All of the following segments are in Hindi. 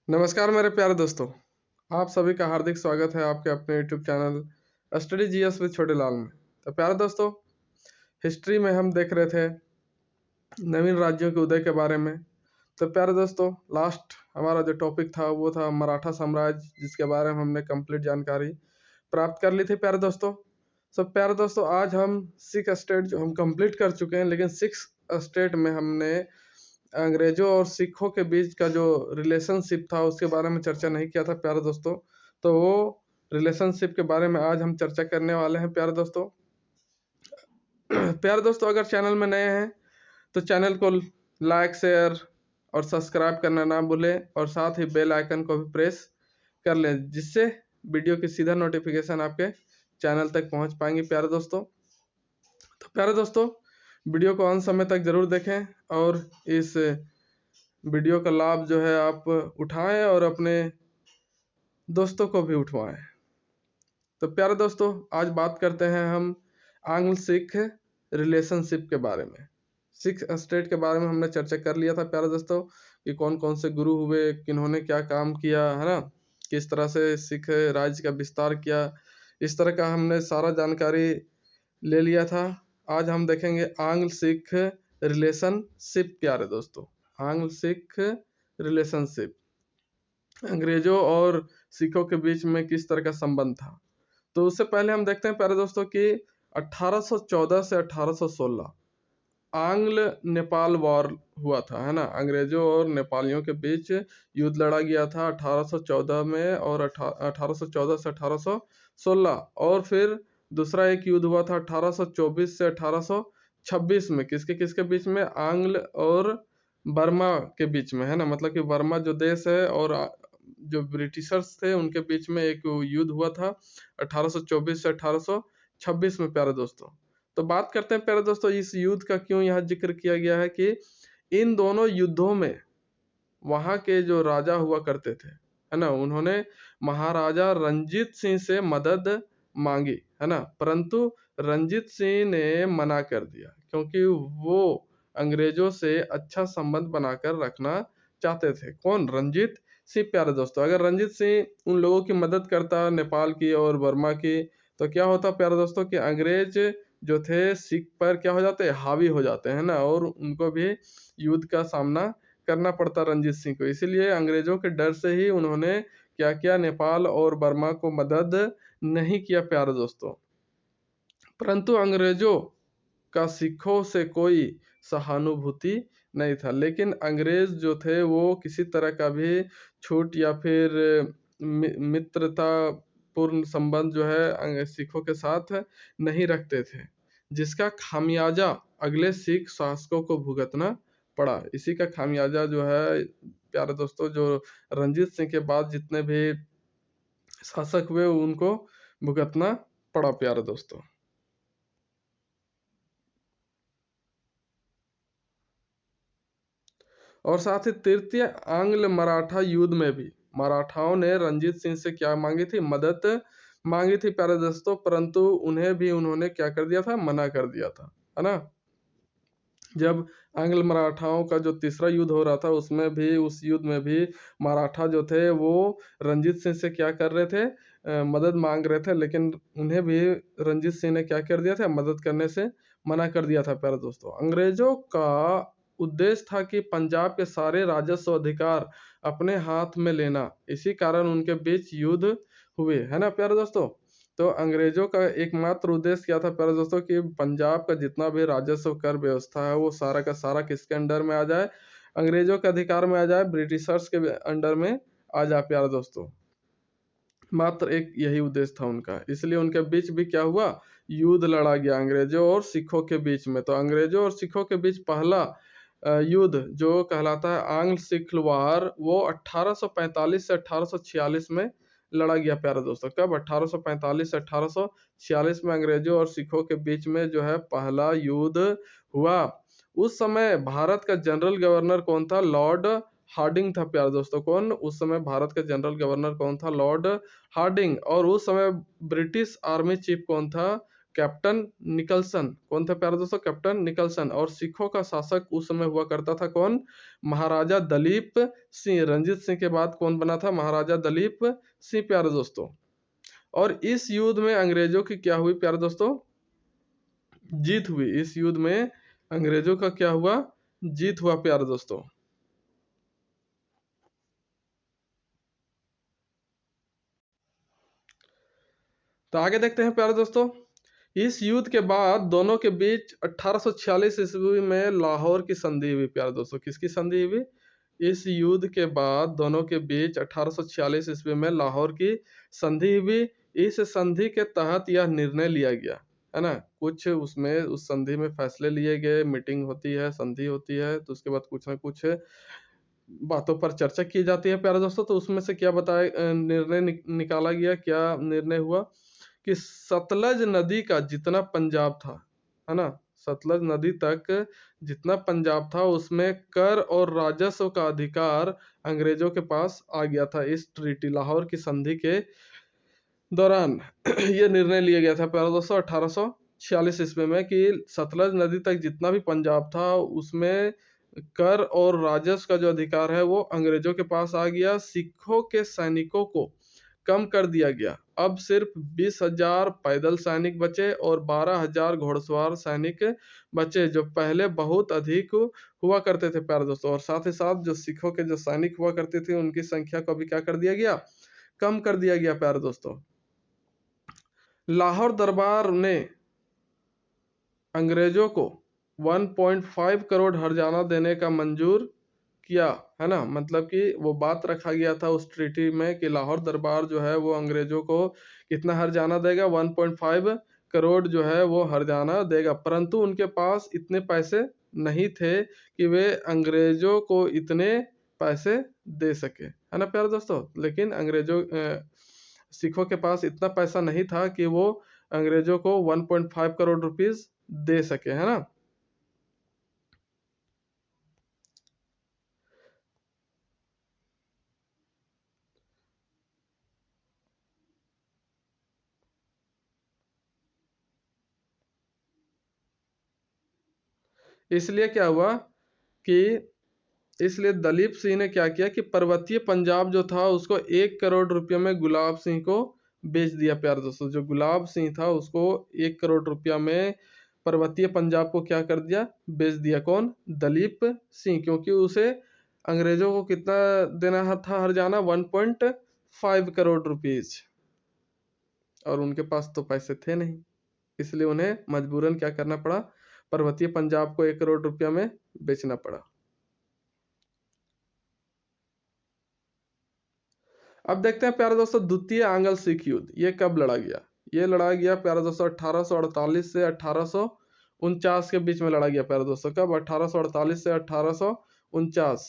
नमस्कार मेरे प्यारे दोस्तों। आप सभी का हार्दिक स्वागत है आपके अपने YouTube channel study GS with छोटे लाल में। तो प्यारे दोस्तों, हिस्ट्री में हम देख रहे थे नवीन राज्यों के उदय के बारे में। तो प्यारे दोस्तों, लास्ट हमारा जो टॉपिक था वो था मराठा साम्राज्य, जिसके बारे में हमने कंप्लीट जानकारी प्राप्त कर ली थी प्यारे दोस्तों। सब प्यारे दोस्तों, आज हम 6 स्टेट जो हम कंप्लीट कर चुके हैं, लेकिन 6 स्टेट में हमने अंग्रेजों और सिखों के बीच का जो रिलेशनशिप था उसके बारे में चर्चा नहीं किया था प्यारे दोस्तों। तो वो रिलेशनशिप के बारे में आज हम चर्चा करने वाले हैं प्यारे दोस्तों। प्यारे दोस्तों, अगर चैनल में नए हैं तो चैनल को लाइक शेयर और सब्सक्राइब करना ना भूलें, और साथ ही बेल आइकन को भी प्रेस कर लें, जिससे वीडियो की सीधा नोटिफिकेशन आपके चैनल तक पहुंच पाएंगे प्यारे दोस्तों। तो प्यारे दोस्तों, वीडियो को अंत समय तक जरूर देखें और इस वीडियो का लाभ जो है आप उठाएं और अपने दोस्तों को भी उठवाएं। तो प्यारे दोस्तों, आज बात करते हैं हम आंग्ल सिख रिलेशनशिप के बारे में। 6 स्टेट के बारे में हमने चर्चा कर लिया था प्यारे दोस्तों कि कौन कौन से गुरु हुए, किन्होंने क्या काम किया, है ना, किस तरह से सिख राज्य का विस्तार किया। इस तरह का हमने सारा जानकारी ले लिया था। आज हम देखेंगे आंग्ल सिख रिलेशनशिप प्यारे दोस्तों। आंग्ल सिख रिलेशनशिप, अंग्रेजों और सिखों के बीच में किस तरह का संबंध था। तो उससे पहले हम देखते हैं प्यारे दोस्तों कि 1814 से 1816 आंग्ल नेपाल वॉर हुआ था, है ना। अंग्रेजों और नेपालियों के बीच युद्ध लड़ा गया था 1814 में, और 1814 से 1816। और फिर दूसरा एक युद्ध हुआ था 1824 से 1826 में। किसके किसके बीच में? आंग्ल और बर्मा के बीच में, है ना। मतलब कि बर्मा जो देश है और जो ब्रिटिशर्स थे उनके बीच में एक युद्ध हुआ था 1824 से 1826 में प्यारे दोस्तों। तो बात करते हैं प्यारे दोस्तों, इस युद्ध का क्यों यहाँ जिक्र किया गया है कि इन दोनों युद्धों में वहां के जो राजा हुआ करते थे, है ना, उन्होंने महाराजा रंजीत सिंह से मदद मांगी, है ना, परंतु रंजीत सिंह ने मना कर दिया, क्योंकि वो अंग्रेजों से अच्छा संबंध बनाकर रखना चाहते थे। कौन? रंजीत सिंह प्यारे दोस्तों। अगर रंजीत सिंह उन लोगों की मदद करता, नेपाल की और बर्मा की, तो क्या होता प्यारे दोस्तों कि अंग्रेज जो थे सिख पर क्या हो जाते? हावी हो जाते हैं ना, और उनको भी युद्ध का सामना करना पड़ता रंजीत सिंह को। इसीलिए अंग्रेजों के डर से ही उन्होंने क्या किया? नेपाल और बर्मा को मदद नहीं किया प्यारे दोस्तों। परंतु अंग्रेजों का सिखों से कोई सहानुभूति नहीं था, लेकिन अंग्रेज जो थे वो किसी तरह का भी छूट या फिर मित्रता पूर्ण संबंध जो है सिखों के साथ नहीं रखते थे, जिसका खामियाजा अगले सिख शासकों को भुगतना पड़ा। इसी का खामियाजा जो है प्यारे दोस्तों, जो रंजीत सिंह के बाद जितने भी शासक हुए उनको भुगतना पड़ा प्यारे दोस्तों। और साथ ही तृतीय आंग्ल मराठा युद्ध में भी मराठाओं ने रंजीत सिंह से क्या मांगी थी? मदद मांगी थी प्यारे दोस्तों, परंतु उन्हें भी उन्होंने क्या कर दिया था? मना कर दिया था, है ना। जब आंग्ल मराठाओं का जो तीसरा युद्ध हो रहा था उसमें भी, उस युद्ध में भी मराठा जो थे वो रंजीत सिंह से क्या कर रहे थे? मदद मांग रहे थे, लेकिन उन्हें भी रंजीत सिंह ने क्या कर दिया था? मदद करने से मना कर दिया था प्यारे दोस्तों। अंग्रेजों का उद्देश्य था कि पंजाब के सारे राजस्व अधिकार अपने हाथ में लेना, इसी कारण उनके बीच युद्ध हुए, है ना प्यारे दोस्तों। तो अंग्रेजों का एकमात्र उद्देश्य क्या था प्यारे दोस्तों कि पंजाब का जितना भी राजस्व कर व्यवस्था है वो सारा का सारा किसके अंडर में आ जाए? अंग्रेजों के अधिकार में आ जाए, ब्रिटिशर्स के अंडर में आ जाए प्यारे दोस्तों। मात्र एक यही उद्देश्य था उनका, इसलिए उनके बीच भी क्या हुआ? युद्ध लड़ा गया अंग्रेजों और सिखों के बीच में। तो अंग्रेजों और सिखों के बीच पहला युद्ध जो कहलाता है आंग्ल सिख वार, वो 1845 से 1846 में लड़ा गया प्यारे दोस्तों। कब? 1845 से 1846 में अंग्रेजों और सिखों के बीच में जो है पहला युद्ध हुआ। उस समय भारत का जनरल गवर्नर कौन था? लॉर्ड हार्डिंग था प्यारे दोस्तों। कौन? उस समय भारत का जनरल गवर्नर कौन था? Lord Harding. और उस समय ब्रिटिश आर्मी चीफ कौन था? Captain Nicholson. कौन था प्यारे दोस्तों? Captain Nicholson. और सिखों का शासक उस समय हुआ करता था कौन? महाराजा दलीप सिंह। रंजीत सिंह के बाद कौन बना था? महाराजा दलीप सिंह प्यारे दोस्तों। और इस युद्ध में अंग्रेजों की क्या हुई प्यारे दोस्तों? जीत हुई। इस युद्ध में अंग्रेजों का क्या हुआ? जीत हुआ प्यारे दोस्तों। तो आगे देखते हैं प्यारे दोस्तों। इस युद्ध के बाद दोनों के बीच 1846 ईस्वी में लाहौर की संधि हुई प्यारे दोस्तों। किसकी संधि हुई? इस युद्ध के बाद दोनों के बीच 1846 ईस्वी में लाहौर की संधि हुई। इस संधि के तहत यह निर्णय लिया गया, है ना, कुछ उसमें उस संधि में फैसले लिए गए, मीटिंग होती है, संधि होती है, तो उसके बाद कुछ ना कुछ बातों पर चर्चा की जाती है प्यारे दोस्तों। तो उसमें से क्या बताया, निर्णय निकाला गया, क्या निर्णय हुआ कि सतलज नदी का जितना पंजाब था, है ना, सतलज नदी तक जितना पंजाब था उसमें कर और राजस्व का अधिकार अंग्रेजों के पास आ गया था। इस ट्रीटी लाहौर की संधि के दौरान ये निर्णय लिया गया था प्यारे दोस्तों 1846 ईस्वी में कि सतलज नदी तक जितना भी पंजाब था उसमें कर और राजस्व का जो अधिकार है वो अंग्रेजों के पास आ गया। सिखों के सैनिकों को कम कर दिया गया। अब सिर्फ 20,000 पैदल सैनिक बचे और 12,000 घोड़सवार सैनिक बचे, जो पहले बहुत अधिक हुआ करते थे प्यारे दोस्तों। और साथ ही साथ जो सिखों के जो सैनिक हुआ करते थे उनकी संख्या को भी क्या कर दिया गया? कम कर दिया गया प्यारे दोस्तों। लाहौर दरबार ने अंग्रेजों को 1.5 करोड़ हर्जाना देने का मंजूर किया, है ना, मतलब कि वो बात रखा गया था उस ट्रीटी में कि लाहौर दरबार जो है वो अंग्रेजों को कितना हर्जाना देगा? 1.5 करोड़ जो है वो हर्जाना देगा। परंतु उनके पास इतने पैसे नहीं थे कि वे अंग्रेजों को इतने पैसे दे सके, है ना प्यारे दोस्तों। लेकिन सिखों के पास इतना पैसा नहीं था कि वो अंग्रेजों को 1.5 करोड़ रुपीस दे सके, है ना। इसलिए क्या हुआ कि इसलिए दलीप सिंह ने क्या किया कि पर्वतीय पंजाब जो था उसको 1 करोड़ रुपये में गुलाब सिंह को बेच दिया प्यारे दोस्तों। जो गुलाब सिंह था उसको 1 करोड़ रुपया में पर्वतीय पंजाब को क्या कर दिया? बेच दिया। कौन? दलीप सिंह। क्योंकि उसे अंग्रेजों को कितना देना था हर्जाना? 1.5 करोड़ रुपीज। और उनके पास तो पैसे थे नहीं, इसलिए उन्हें मजबूरन क्या करना पड़ा? पर्वतीय पंजाब को 1 करोड़ रुपया में बेचना पड़ा। अब देखते हैं प्यारे दोस्तों द्वितीय आंग्ल सिख युद्ध ये कब लड़ा गया? ये लड़ा गया प्यारे दोस्तों 1848 से 1849 के बीच में लड़ा गया प्यारे दोस्तों। कब? 1848 से 1849।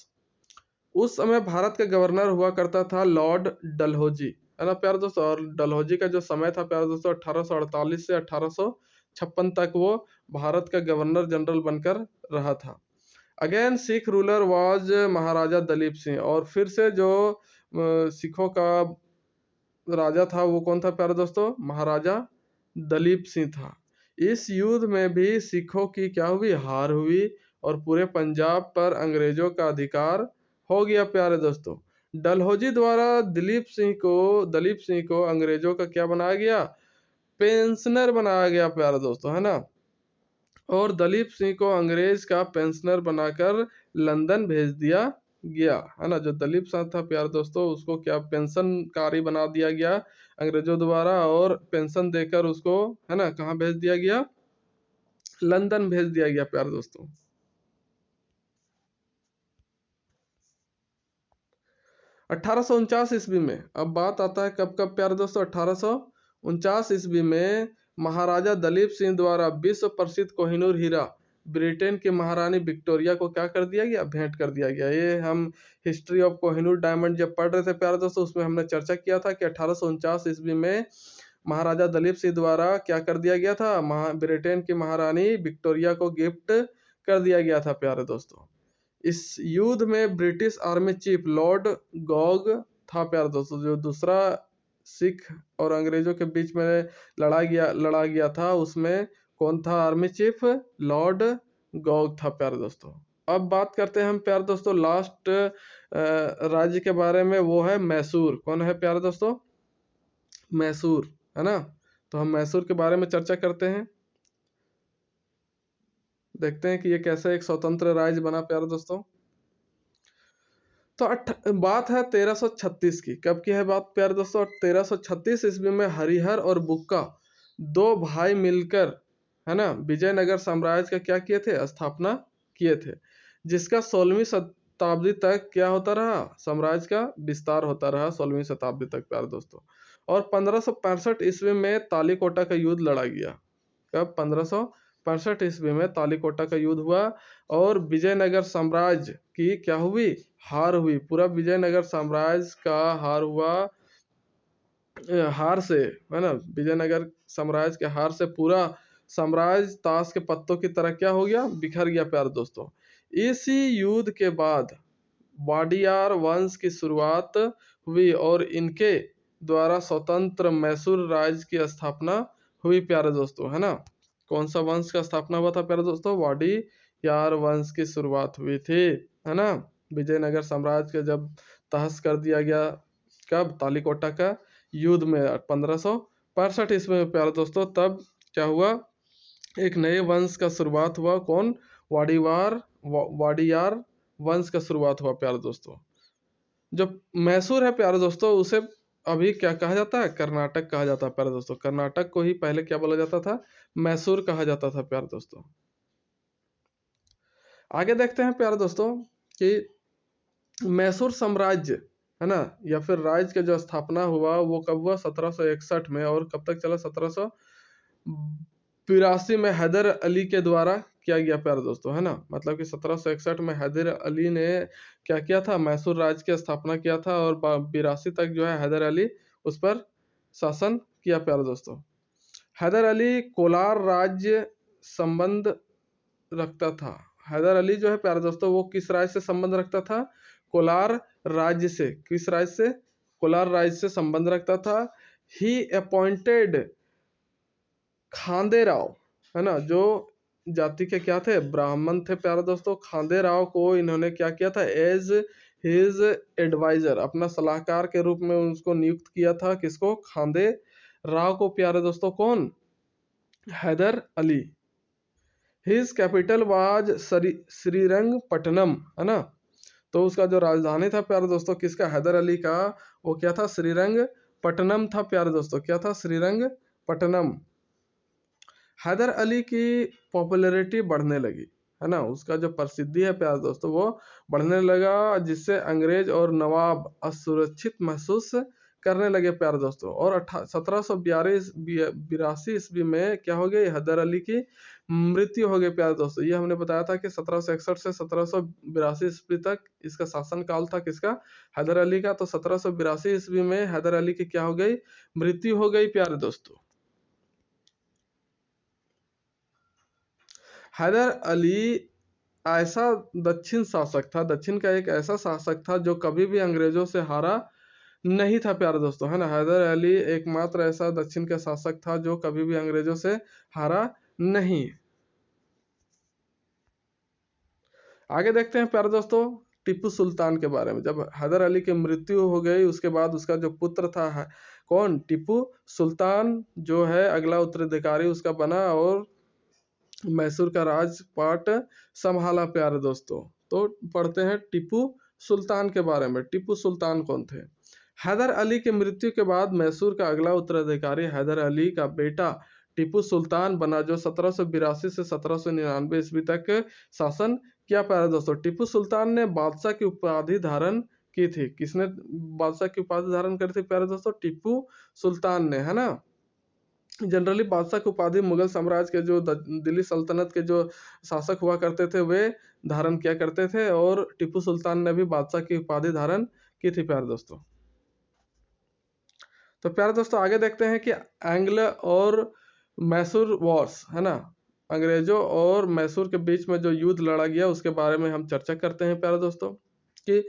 उस समय भारत का गवर्नर हुआ करता था लॉर्ड डलहौजी, है ना प्यारे दोस्तों। और डलहौजी का जो समय था प्यारे दोस्तों 1848 से 1856 तक वो भारत का गवर्नर जनरल बनकर रहा था। अगेन सिख रूलर वाज महाराजा दलीप सिंह। और फिर से जो सिखों का राजा था वो कौन था प्यारे दोस्तों? महाराजा दलीप सिंह था। इस युद्ध में भी सिखों की क्या हुई? हार हुई और पूरे पंजाब पर अंग्रेजों का अधिकार हो गया प्यारे दोस्तों। डलहौजी द्वारा दलीप सिंह को अंग्रेजों का क्या बनाया गया? पेंशनर बनाया गया प्यारे दोस्तों, है ना। और दलीप सिंह को अंग्रेज का पेंशनर बनाकर लंदन भेज दिया गया, है ना। जो दलीप सिंह था प्यारे दोस्तों उसको क्या पेंशनकारी बना दिया गया अंग्रेजों द्वारा, और पेंशन देकर उसको, है ना, कहाँ भेज दिया गया? लंदन भेज दिया गया प्यारे दोस्तों। 1849 ईस्वी में, अब बात आता है कब कब प्यारे दोस्तों? 1849 ईस्वी में महाराजा दलीप सिंह द्वारा विश्व प्रसिद्ध कोहिनूर हीरा ब्रिटेन की महारानी विक्टोरिया को क्या कर दिया गया? भेंट कर दिया गया। ये हम हिस्ट्री ऑफ कोहिनूर डायमंड जब पढ़ रहे थे प्यारे दोस्तों उसमें हमने चर्चा किया था कि 1849 ईस्वी में महाराजा दलीप सिंह द्वारा क्या कर दिया गया था? ब्रिटेन की महारानी विक्टोरिया को गिफ्ट कर दिया गया था प्यारे दोस्तों। इस युद्ध में British army chief Lord Gogh था प्यारे दोस्तों। जो दूसरा सिख और अंग्रेजों के बीच में लड़ा गया था, उसमें कौन था आर्मी चीफ? लॉर्ड गॉग था प्यारे दोस्तों। अब बात करते हैं हम प्यारे दोस्तों लास्ट राज्य के बारे में, वो है मैसूर। कौन है प्यारे दोस्तों? मैसूर, है ना। तो हम मैसूर के बारे में चर्चा करते हैं, देखते हैं कि ये कैसे एक स्वतंत्र राज्य बना प्यारे दोस्तों। तो बात है 1336 की। कब की है बात प्यारे दोस्तों? 1336 ईस्वी में हरिहर और बुक्का दो भाई मिलकर, है ना, विजयनगर साम्राज्य का क्या किए थे? स्थापना किए थे, जिसका 16वीं शताब्दी तक क्या होता रहा? साम्राज्य का विस्तार होता रहा 16वीं शताब्दी तक प्यारे दोस्तों। और 1565 ईस्वी में तालीकोटा का युद्ध लड़ा गया। कब? 1565 ईस्वी में तालीकोटा का युद्ध हुआ और विजयनगर साम्राज्य की क्या हुई? हार हुई। पूरा विजयनगर साम्राज्य का हार हुआ। हार से, है ना, विजयनगर साम्राज्य के हार से पूरा साम्राज्य ताश के पत्तों की तरह क्या हो गया? बिखर गया प्यारे दोस्तों। इसी युद्ध के बाद वाडियार वंश की शुरुआत हुई और इनके द्वारा स्वतंत्र मैसूर राज्य की स्थापना हुई प्यारे दोस्तों, है ना। कौन सा वंश का स्थापना हुआ था प्यारे दोस्तों? वाडियार वंश की शुरुआत हुई थी, है ना। विजयनगर साम्राज्य का जब तहस कर दिया गया, कब? तालीकोटा का युद्ध में 1565 ईस्वी में प्यारे दोस्तों। तब क्या हुआ? एक नए वंश का शुरुआत हुआ। कौन? वाडियार वंश का शुरुआत हुआ प्यारे दोस्तों। जो मैसूर है प्यारे दोस्तों, उसे अभी क्या कहा जाता है? कर्नाटक कहा जाता है प्यारे दोस्तों। कर्नाटक को ही पहले क्या बोला जाता था? मैसूर कहा जाता था प्यारे दोस्तों। आगे देखते हैं प्यारे दोस्तों कि मैसूर साम्राज्य, है ना, या फिर राज्य का जो स्थापना हुआ वो कब हुआ? 1761 में। और कब तक चला? 1782 में हैदर अली के द्वारा किया गया प्यारे दोस्तों, है ना। मतलब कि 1761 में हैदर अली ने क्या किया था? मैसूर राज्य की स्थापना किया था और 82 तक जो है हैदर अली उस पर शासन किया प्यारे दोस्तों। हैदर अली कोलार राज्य संबंध रखता था। हैदर अली जो है प्यारे दोस्तों वो किस राज्य से संबंध रखता था? कोलार राज्य से। किस राज्य से? कोलार राज्य से संबंध रखता था। ही अपॉइंटेड खांदेराव, है ना, जो जाति के क्या थे? ब्राह्मण थे प्यारे दोस्तों। खांदेराव को इन्होंने क्या किया था? एज हिज एडवाइजर, अपना सलाहकार के रूप में उसको नियुक्त किया था। किसको? खांदे राव को प्यारे दोस्तों। कौन? Haider Ali. His capital was Srirangapatnam, है ना। तो उसका जो राजधानी था प्यारे दोस्तों किसका? हैदर अली का, वो क्या था? श्रीरंगपट्टनम था प्यारे दोस्तों। क्या था? श्रीरंगपट्टनम। हैदर अली की पॉपुलैरिटी बढ़ने लगी, है ना। उसका जो प्रसिद्धि है प्यारे दोस्तों वो बढ़ने लगा, जिससे अंग्रेज और नवाब असुरक्षित महसूस करने लगे प्यारे दोस्तों। और 1782 ईस्वी में क्या हो गया? हैदर अली की मृत्यु हो गई प्यारे दोस्तों। ये हमने बताया था कि 1761 से 1782 ईस्वी तक इसका शासन काल था। किसका? हैदर अली का। तो 1782 ईस्वी में हैदर अली की क्या हो गई? मृत्यु हो गई प्यारे दोस्तों। हैदर अली ऐसा दक्षिण शासक था, दक्षिण का एक ऐसा शासक था जो कभी भी अंग्रेजों से हारा नहीं था प्यारे दोस्तों, है ना। हैदर अली एकमात्र ऐसा दक्षिण का शासक था जो कभी भी अंग्रेजों से हारा नहीं। आगे देखते हैं प्यारे दोस्तों टीपू सुल्तान के बारे में। जब हैदर अली की मृत्यु हो गई उसके बाद उसका जो पुत्र था कौन? टीपू सुल्तान जो है अगला उत्तराधिकारी उसका बना और मैसूर का राजपाट संभाला प्यारे दोस्तों। तो पढ़ते हैं टीपू सुल्तान के बारे में। टीपू सुल्तान कौन थे? हैदर अली की मृत्यु के बाद मैसूर का अगला उत्तराधिकारी हैदर अली का बेटा टीपू सुल्तान बना, जो 1782 से 1799 ईस्वी तक शासन किया प्यारे दोस्तों। टीपू सुल्तान ने बादशाह की उपाधि धारण की थी। किसने बादशाह की उपाधि धारण करी थी प्यारे दोस्तों? टीपू सुल्तान ने, है ना। जनरली बादशाह की उपाधि मुगल साम्राज्य के जो दिल्ली सल्तनत के जो शासक हुआ करते थे वे धारण किया करते थे, और टीपू सुल्तान ने भी बादशाह की उपाधि धारण की थी प्यारे दोस्तों। तो प्यारे दोस्तों आगे देखते हैं कि एंग्ल और मैसूर वॉर्स, है ना, अंग्रेजों और मैसूर के बीच में जो युद्ध लड़ा गया उसके बारे में हम चर्चा करते हैं प्यारे दोस्तों। कि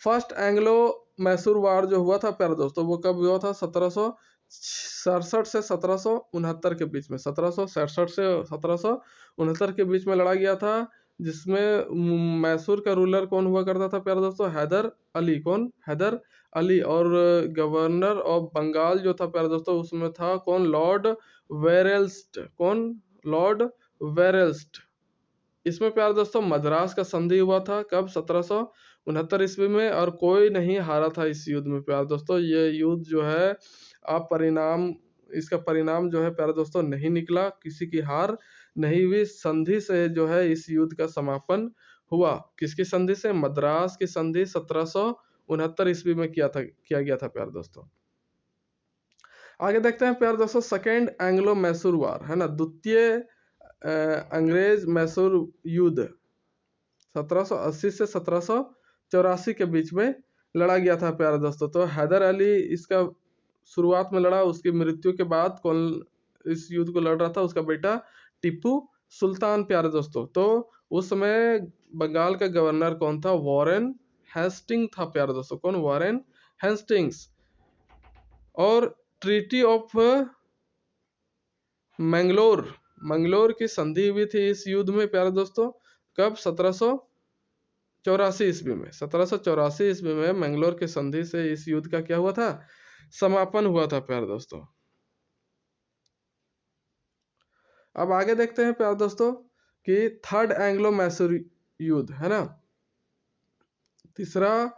फर्स्ट एंग्लो मैसूर वार जो हुआ था प्यारे दोस्तों, वो कब हुआ था? 1767 से 1769 के बीच में, 1767 से 1769 के बीच में लड़ा गया था, जिसमें मैसूर का रूलर कौन हुआ करता था प्यारे दोस्तों? हैदर अली। कौन? हैदर अली। और गवर्नर ऑफ बंगाल जो था प्यारे दोस्तों, उसमें था कौन? लॉर्ड वेरेल्स्ट। कौन? लॉर्ड वेरेल्स्ट। इसमें प्यारे दोस्तों मद्रास का संधि हुआ था कब? 1769 ईस्वी में, और कोई नहीं हारा था इस युद्ध में प्यारे दोस्तों। ये युद्ध जो है इसका परिणाम जो है प्यारे दोस्तों नहीं निकला, किसी की हार नहीं हुई। संधि से जो है इस युद्ध का समापन हुआ। किसकी संधि से? मद्रास की संधि 1769 ईस्वी में किया गया था प्यारे दोस्तों। आगे देखते हैं प्यारे दोस्तों, सेकेंड एंग्लो मैसूर वार, है ना, द्वितीय अंग्रेज मैसूर युद्ध 1780 से 1784 के बीच में लड़ा गया था प्यारे दोस्तों। तो हैदर अली इसका शुरुआत में लड़ा, उसकी मृत्यु के बाद कौन इस युद्ध को लड़ रहा था? उसका बेटा टीपू सुल्तान प्यारे दोस्तों। तो उस समय बंगाल का गवर्नर कौन था? वॉरेन हेस्टिंग था प्यारे दोस्तों। कौन? Warren Hastings. और ट्रीटी ऑफ मंगलोर की संधि हुई थी इस युद्ध में प्यारे दोस्तों। कब? 1784 ईस्वी में। 1784 ईस्वी में मंगलोर की संधि से इस युद्ध का क्या हुआ था? समापन हुआ था प्यारे दोस्तों। अब आगे देखते हैं प्यारे दोस्तों कि थर्ड एंग्लो मैसूर युद्ध, है ना, तीसरा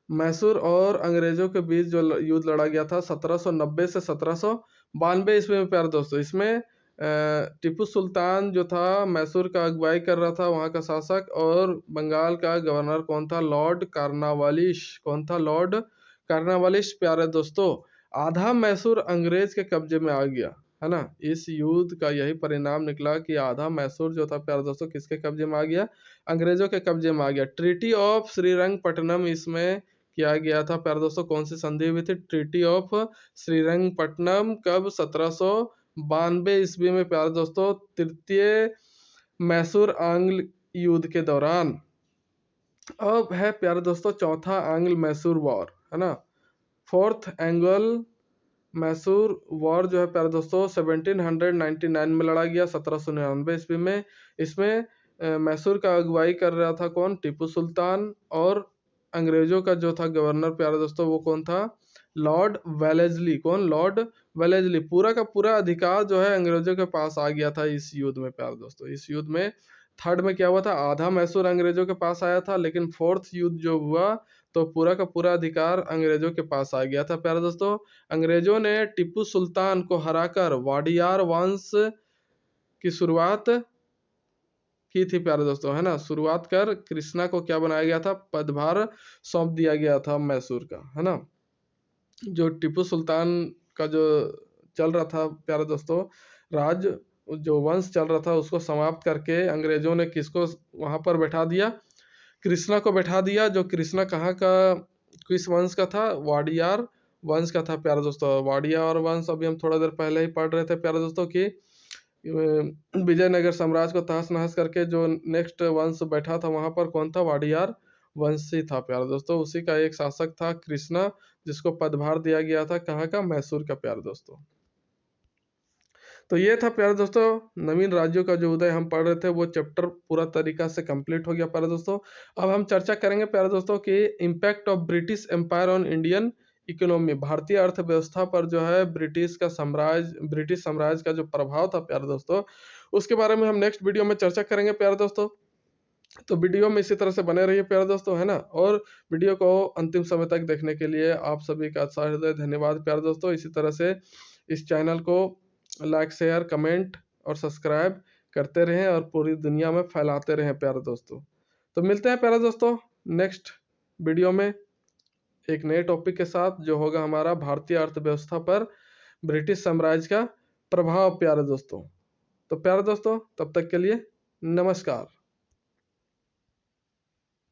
मैसूर और अंग्रेजों के बीच जो युद्ध लड़ा गया था 1790 से 1792 ईस्वी में प्यारे दोस्तों। इसमें टीपू सुल्तान जो था मैसूर का अगुवाई कर रहा था, वहाँ का शासक, और बंगाल का गवर्नर कौन था? Lord Cornwallis. कौन था? लॉर्ड कार्नवालिस प्यारे दोस्तों। आधा मैसूर अंग्रेज के कब्जे में आ गया, है ना। इस युद्ध का यही परिणाम निकला कि आधा मैसूर जो था प्यारे दोस्तों किसके कब्जे में आ गया? अंग्रेजों के कब्जे में आ गया। ट्रीटी ऑफ श्रीरंगपट्टनम इसमें किया गया था प्यारे दोस्तों। कौन सी संधि हुई थी? Treaty of Srirangapatnam. कब? 1792 ईस्वी में प्यारे दोस्तों, तृतीय मैसूर आंग्ल युद्ध के दौरान। अब है प्यारे दोस्तों चौथा आंग्ल मैसूर वॉर, है ना, फोर्थ एंग्ल मैसूर वॉर जो है प्यारे दोस्तों 1799 में लड़ा गया, 1799 ईस्वी में। इसमें मैसूर का अगुवाई कर रहा था कौन? टीपू सुल्तान। और अंग्रेजों का जो था गवर्नर प्यारे दोस्तों वो कौन था? Lord Wellesley. कौन? Lord Wellesley. पूरा का पूरा अधिकार जो है अंग्रेजों के पास आ गया था इस युद्ध में प्यारे दोस्तों। इस युद्ध में थर्ड में क्या हुआ था? आधा मैसूर अंग्रेजों के पास आया था, लेकिन फोर्थ युद्ध जो हुआ तो पूरा का पूरा अधिकार अंग्रेजों के पास आ गया था प्यारे दोस्तों। अंग्रेजों ने टीपू सुल्तान को हराकर वाडियार वंश की शुरुआत की थी प्यारे दोस्तों, है ना। शुरुआत कर कृष्णा को क्या बनाया गया था? पदभार सौंप दिया गया था मैसूर का, है ना। जो टीपू सुल्तान का जो चल रहा था प्यारे दोस्तों राज, जो वंश चल रहा था, उसको समाप्त करके अंग्रेजों ने किसको वहां पर बैठा दिया? कृष्णा को बैठा दिया। जो कृष्णा कहाँ का, किस वंश का था? वाडियार वंश का था प्यारे दोस्तों। वाडियार वंश अभी हम थोड़ा देर पहले ही पढ़ रहे थे प्यारे दोस्तों कि विजयनगर साम्राज्य को तहस नहस करके जो नेक्स्ट वंश बैठा था वहां पर कौन था? वाडियार वंशी था प्यारे दोस्तों। उसी का एक शासक था कृष्णा, जिसको पदभार दिया गया था कहाँ का? मैसूर का प्यारे दोस्तों। तो ये था प्यारे दोस्तों नवीन राज्यों का जो उदय हम पढ़ रहे थे, वो चैप्टर पूरा तरीका से कंप्लीट हो गया प्यारे दोस्तों। अब हम चर्चा करेंगे प्यारे दोस्तों कि impact of British empire on Indian economy, भारतीय अर्थव्यवस्था पर जो है ब्रिटिश साम्राज्य का जो प्रभाव था प्यारे दोस्तों, उसके बारे में हम नेक्स्ट वीडियो में चर्चा करेंगे प्यारे दोस्तों। तो वीडियो में इसी तरह से बने रहिए प्यारे दोस्तों, है ना। और वीडियो को अंतिम समय तक देखने के लिए आप सभी का हृदय धन्यवाद प्यारे दोस्तों। इसी तरह से इस चैनल को लाइक, शेयर, कमेंट और सब्सक्राइब करते रहें और पूरी दुनिया में फैलाते रहें प्यारे दोस्तों। तो मिलते हैं प्यारे दोस्तों नेक्स्ट वीडियो में एक नए टॉपिक के साथ, जो होगा हमारा भारतीय अर्थव्यवस्था पर ब्रिटिश साम्राज्य का प्रभाव प्यारे दोस्तों। तो प्यारे दोस्तों तब तक के लिए नमस्कार।